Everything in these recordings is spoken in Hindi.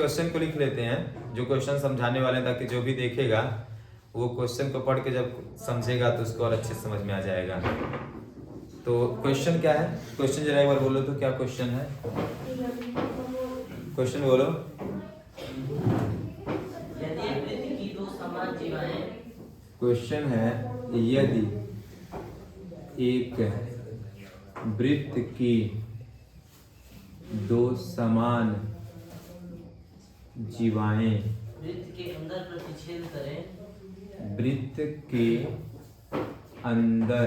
क्वेश्चन को लिख लेते हैं, जो क्वेश्चन समझाने वाले हैं, ताकि जो भी देखेगा वो क्वेश्चन को पढ़ के जब समझेगा तो उसको और अच्छे से समझ में आ जाएगा। तो क्वेश्चन क्या है? क्वेश्चन जरा एक बार बोलो तो क्या क्वेश्चन है? क्वेश्चन बोलो। यदि वृत्त की दो समान जीवाएं, क्वेश्चन है यदि एक वृत्त की दो समान जीवाएं वृत्त के अंदर प्रतिच्छेद करें, वृत्त के अंदर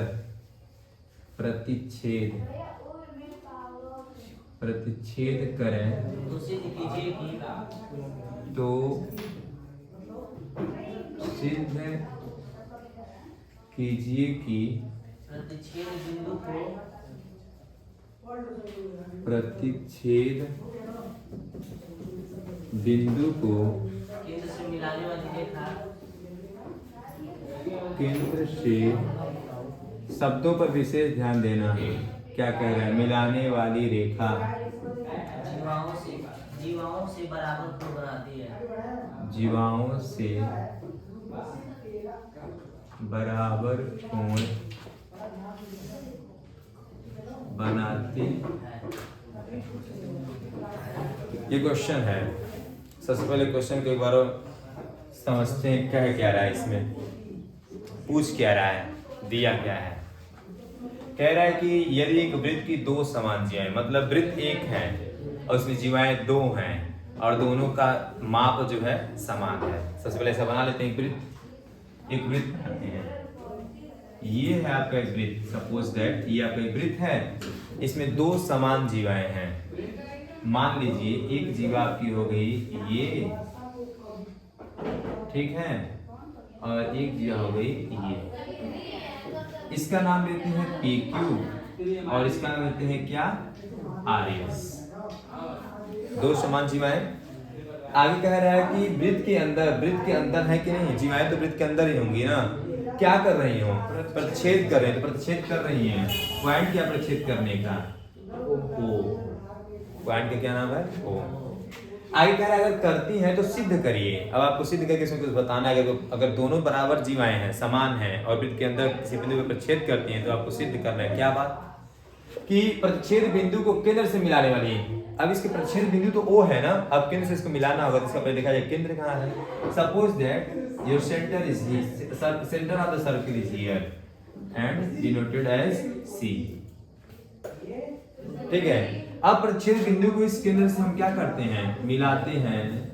प्रतिच्छेद करें तो सिद्ध कीजिए कि प्रतिच्छेद बिंदु को केंद्र से मिलाने वाली रेखा, केंद्र से, शब्दों पर विशेष ध्यान देना। क्या कह रहा है? मिलाने वाली रेखा जीवाओं से बराबर कोण बनाती है। जीवाओं से बराबर कोण बनाती। ये क्वेश्चन है। सबसे पहले क्वेश्चन को एक बार समझते हैं, क्या रहा है इसमें, पूछ क्या रहा है, दिया क्या है। कह रहा है कि यदि एक वृत्त की दो समान जीवाएं, मतलब वृत्त एक है और उसमें जीवाएं दो हैं और दोनों का माप जो है समान है। सबसे पहले ऐसा बना लेते हैं, एक वृत्त बनाते हैं। ये है आपका एक वृत्त, सपोज दैट ये आपका एक वृत्त है, इसमें दो समान जीवाएं हैं। मान लीजिए एक जीवा आपकी हो गई ये, ठीक है, और एक जीवा हो गई ये। इसका नाम लेते हैं PQ और इसका नाम लेते हैं क्या? RS। दो समान जीवाएं। आगे कह रहा है कि वृत्त के अंदर है कि नहीं? जीवाएं तो वृत्त के अंदर ही होंगी ना। क्या कर रही हो? प्रतिच्छेद कर रहे हैं, तो प्रतिच्छेद कर रही हैं। पॉइंट क्या प्रतिच्छेद करने का? O। पॉइंट का क्या नाम है? O। आगे कह रहा है अगर करती हैं तो सिद्ध करिए। अब आपको सिद्ध करके इसमें कुछ बताना है। अगर दोनों बराबर जीवाएं हैं, समान हैं और वृत्त के अंदर किसी बिंदु पर प्रतिच्छेद करती हैं तो आपको सिद्ध करना है। क्या बात? कि प्रतिच्छेद बिंदु को केंद्र से मिलाने वाली है। अब इसके प्रतिच्छेद बिंदु तो O है ना, अब केंद्र से इसको मिलाना होगा, तो इसका पहले देखा जाए केंद्र कहाँ है। Suppose that your centre is centre of the circle is here and denoted as C। ठीक है। अब प्रतिच्छेद बिंदु को इस केंद्र से हम क्या करते हैं? मिलाते हैं।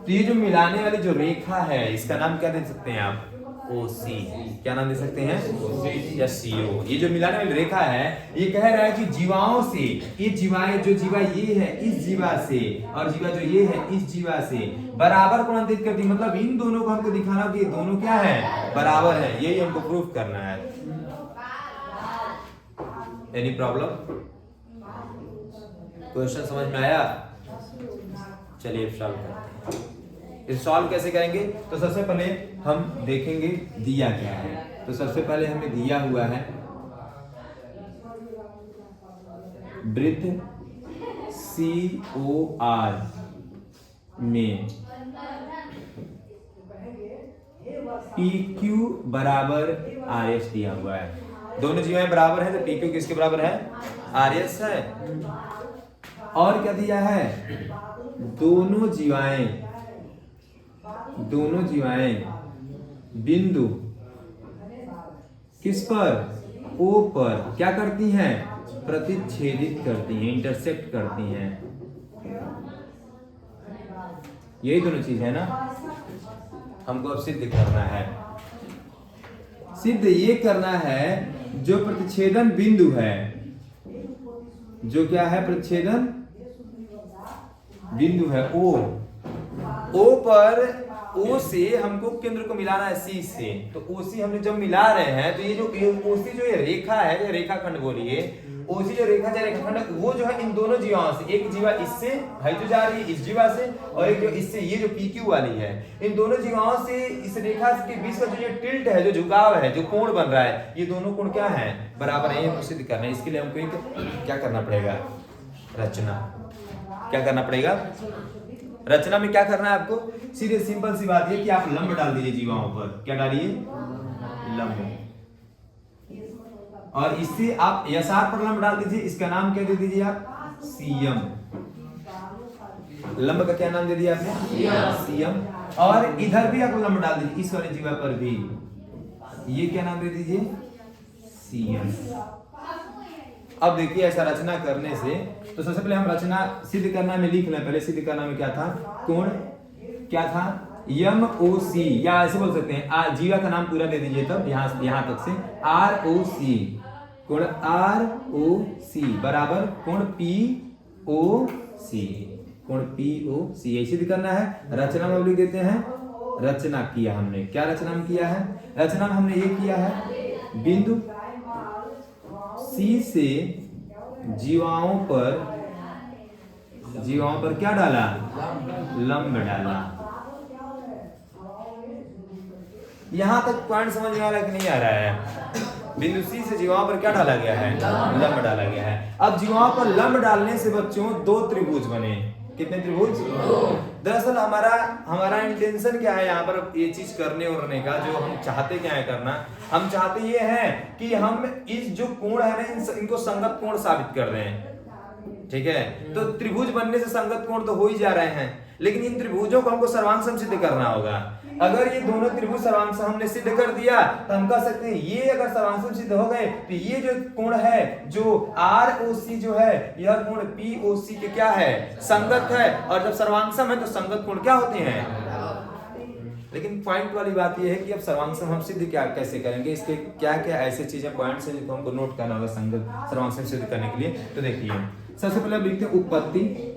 तो ये जो मिलाने वाली जो रेखा है, इसका नाम क्या दे सकते हैं आप? OC। क्या नाम दे सकते हैं? या CO। ये जो मिलाने वाली रेखा है, ये कह रहा है कि जीवाओं से, ये जीवाएं, जो जीवा ये है इस जीवा से और जीवा जो ये है इस जीवा से बराबर कोणांतरित करती है। मतलब इन दोनों को हमको दिखाना कि ये दोनों क्या है? बराबर है। यही हमको प्रूफ करना है। Any problem? क्वेश्चन समझ में आया? चलिए सॉल्व करते हैं। इस सॉल्व कैसे करेंगे? तो सबसे पहले हम देखेंगे दिया क्या है। तो सबसे पहले हमें दिया हुआ है वृत्त COR में PQ बराबर RS दिया हुआ है। दोनों जीवाएं बराबर है तो PQ किसके बराबर है? RS है। और क्या दिया है? दोनों जीवाएं बिंदु किस पर? O पर क्या करती हैं? प्रतिच्छेदित करती हैं, इंटरसेक्ट करती हैं। यही दोनों चीज है ना। हमको अब सिद्ध करना है। सिद्ध ये करना है जो प्रतिच्छेदन बिंदु है, जो क्या है? प्रतिच्छेदन बिंदु है O पर, O से हमको केंद्र को मिलाना है C से। तो OC हमने जब मिला रहे हैं तो ये जो OC जो ये रेखा है, ये रेखाखंड बोलिए, OC जो रेखा है रेखाखंड, वो जो है इन दोनों जीवाओं से, एक जीवा इससे है जो जा रही है इस जीवा से, और एक जो इससे, ये जो PQ वाली है, इन दोनों जीवाओं से इस रेखा के बीच का जो ये टिल्ट है, जो झुकाव है, जो कोण बन रहा है, ये दोनों कोण क्या है? बराबर है। ये सिद्ध करना है। इसके लिए हमको एक क्या करना पड़ेगा? रचना। क्या करना पड़ेगा? रचना में क्या करना है आपको, सीधे सिंपल सी बात है कि आप लंब डाल दीजिए जीवाओं पर। क्या डालिए, लंब। और इससे आप यसार पर लंब डाल दीजिए, इसका नाम क्या दे दीजिए आप, सीएम। लंब का क्या नाम दे दिया आपने, सीएम। और इधर भी आप लंब डाल दीजिए, इस वाले जीवा पर भी, ये क्या नाम दे दीजिए, सीएम। अब देखिए ऐसा रचना करने से, तो सबसे पहले हम रचना सिद्ध करना में लिख लें। पहले सिद्ध करना में क्या था, कोण क्या था, यम ओ सी, या ऐसे बोल सकते हैं जीवा का नाम पूरा दे दीजिए, तब यहां तक से आर ओ सी, कोण आर ओ सी बराबर कोण पी ओ सी, कोण पी ओ सी। ये सिद्ध करना है। रचना में लिख देते हैं, रचना किया हमने, क्या रचना में किया है, रचना में हमने ये किया है, बिंदु सी से जीवाओं पर क्या डाला, लंब डाला। यहां तक पॉइंट समझ में आ रहा है कि नहीं आ रहा है। बिंदु सी से जीवाओं पर क्या डाला गया है, लंब डाला गया है। अब जीवाओं पर लंब डालने से बच्चों दो त्रिभुज बने। कितने त्रिभुज, दरअसल हमारा इंटेंशन क्या है यहाँ पर ये चीज करने उड़ने का, जो हम चाहते क्या है करना, हम चाहते ये है कि हम इस जो कोण है ना, इनको संगत कोण साबित कर रहे हैं। ठीक है, तो त्रिभुज बनने से संगत कोण तो हो ही जा रहे हैं, लेकिन इन त्रिभुजों को हमको सर्वांग सिद्ध करना होगा। अगर ये दोनों त्रिभुज सर्वांग हमने सिद्ध कर दिया तो हम कह सकते हैं ये अगर सर्वांग सिद्ध हो गए तो ये जो कोण है, जो आर ओ सी जो है, यह कोण पी ओ सी के क्या है, संगत है। और जब सर्वांगसम है तो संगत कोण क्या होते हैं। लेकिन पॉइंट वाली बात यह है कि अब सर्वांगसम हम सिद्ध क्या कैसे करेंगे, इसके क्या क्या ऐसे चीजें पॉइंट्स हैं जिनको हमको नोट करना होगा संगत सर्वांगसम सिद्ध करने के लिए। तो देखिए सबसे पहले लिखते हैं उत्पत्ति।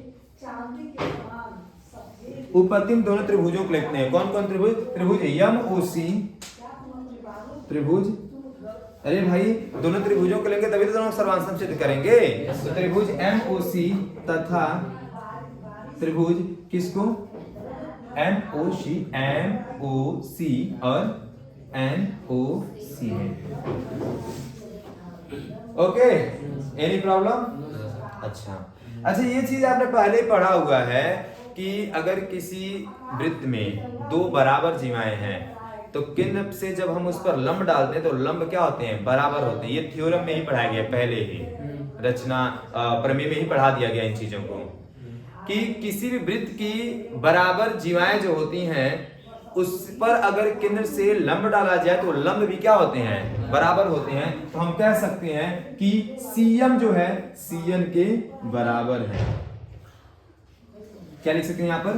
उत्पत्ति में दोनों त्रिभुजों को लिखते हैं। कौन कौन त्रिभुज, त्रिभुज यम ओ सी, त्रिभुज, अरे भाई दोनों त्रिभुजों को लेंगे तभी तो दोनों सर्वांगसम सिद्ध करेंगे। तो त्रिभुज एम ओ सी तथा त्रिभुज किसको, एम ओ सी और एन ओ सी है। Okay, any problem. अच्छा, ये चीज आपने पहले ही पढ़ा हुआ है कि अगर किसी वृत्त में दो बराबर जीवाएं हैं तो केंद्र से जब हम उस पर लंब डालते हैं तो लंब क्या होते हैं, बराबर होते हैं। ये थ्योरम में ही पढ़ाया गया, पहले ही रचना प्रमेय में ही पढ़ा दिया गया इन चीजों को, कि किसी भी वृत्त की बराबर जीवाएं जो होती हैं उस पर अगर केंद्र से लंब डाला जाए तो लंब भी क्या होते हैं, बराबर होते हैं। तो हम कह सकते हैं कि सीएम जो है सीएन के बराबर है। क्या लिख सकते हैं यहाँ पर,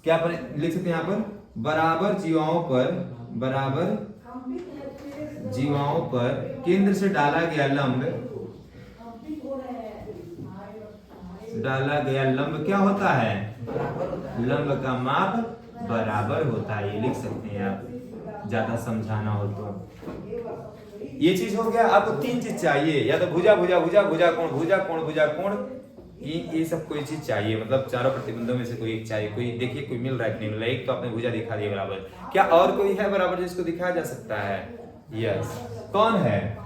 क्या पर लिख सकते हैं यहाँ पर, बराबर जीवाओं पर केंद्र से डाला गया लंब क्या होता है, लंब का माप बराबर होता है। ये लिख सकते हैं आप, ज्यादा समझाना हो तो। ये चीज हो गया। आपको तीन चीज चाहिए, या तो भुजा भुजा भुजा भुजा कोण भुजा कोण भुजा कोण, ये सब कोई चीज चाहिए, मतलब चारों प्रतिबंधों में से कोई एक चाहिए। कोई देखिए कोई मिल रहा है कि नहीं मिल रहा है। एक तो आपने भुजा दिखा दिया बराबर, क्या और कोई है बराबर जिसको दिखाया जा सकता है, यस, कौन है,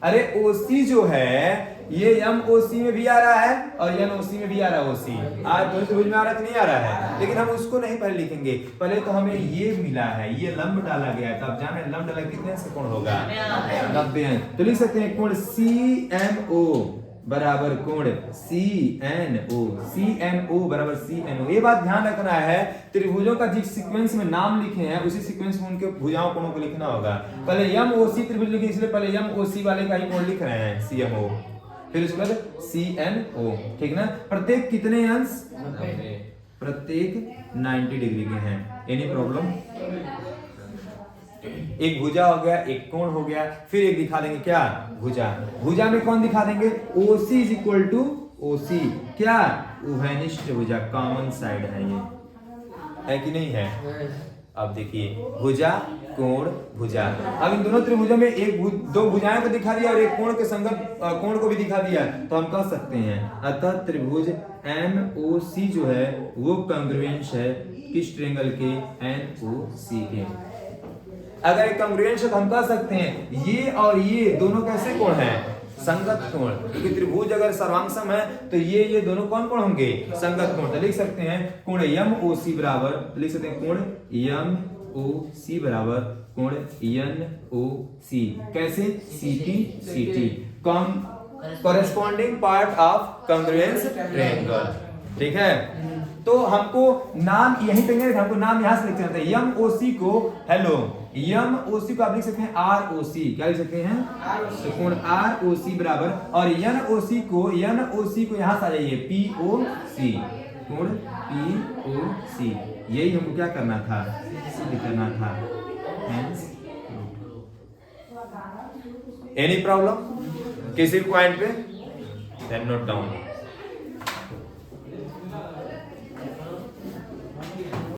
अरे ओसी जो है ये एम ओ सी में भी आ रहा है और एन ओ सी में भी आ रहा है। ओसी आज दोनों त्रिभुज में आ रहा है कि नहीं आ रहा है, लेकिन हम उसको नहीं पहले लिखेंगे। पहले तो हमें ये मिला है, ये लंब डाला गया है, तो आप जाने लंब डाला कितने से कोण होगा, 90। तो लिख सकते हैं कोण सी एम ओ बराबर कोण सी एन ओ बराबर सी एन ओ। ये बात ध्यान रखना है, त्रिभुजों का जिस सीक्वेंस में नाम लिखे हैं उसी सीक्वेंस में उनके भुजाओं कोणों को लिखना होगा। पहले एम ओ सी त्रिभुज लिखे, इसलिए पहले एम ओ सी वाले का ही कोण लिख रहे हैं, सी एम ओ, फिर उसके बाद सी एन ओ, ठीक ना। प्रत्येक कितने अंश, प्रत्येक 90 डिग्री के हैं। Any problem. एक भुजा हो गया, एक कोण हो गया, फिर एक दिखा देंगे क्या, भुजा में कौन दिखा देंगे, OC is equal to OC, क्या, उभयनिष्ठ भुजा, कॉमन साइड है, ये है कि नहीं है। अब देखिए भुजा कोण भुजा, अब इन दोनों त्रिभुजों में दो भुजाएं को दिखा दिया और एक कोण के संगत कोण को भी दिखा दिया, तो हम कह सकते हैं अतः त्रिभुज MOC जो है वो कॉन्ग्रुएंस है किस ट्रायंगल के, NOC के। अगर एक कॉन्ग्रुएंस है तो हम कह सकते हैं ये और ये दोनों कैसे कोण हैं, संगत कोण, क्योंकि त्रिभुज अगर सर्वांगसम है तो ये दोनों कौन कौन होंगे, संगत कोण। तो लिख सकते हैं कोण MOC बराबर, तो लिख सकते हैं कोण MOC बराबर कोण NOC, कैसे, CT corresponding part of congruence triangle. ठीक है, तो हमको नाम यहीं पे नहीं, हमको नाम यहां से लिखते हैं। MOC को हेलो, MOC को आप लिख सकते हैं ROC, क्या लिख सकते हैं, तो कोण ROC बराबर, और NOC को यहां से आ जाइए POC, कोण POC। यही हमको क्या करना था, सिद्ध करना था। एनी प्रॉब्लम किसी पॉइंट पे, देन नोट डाउन।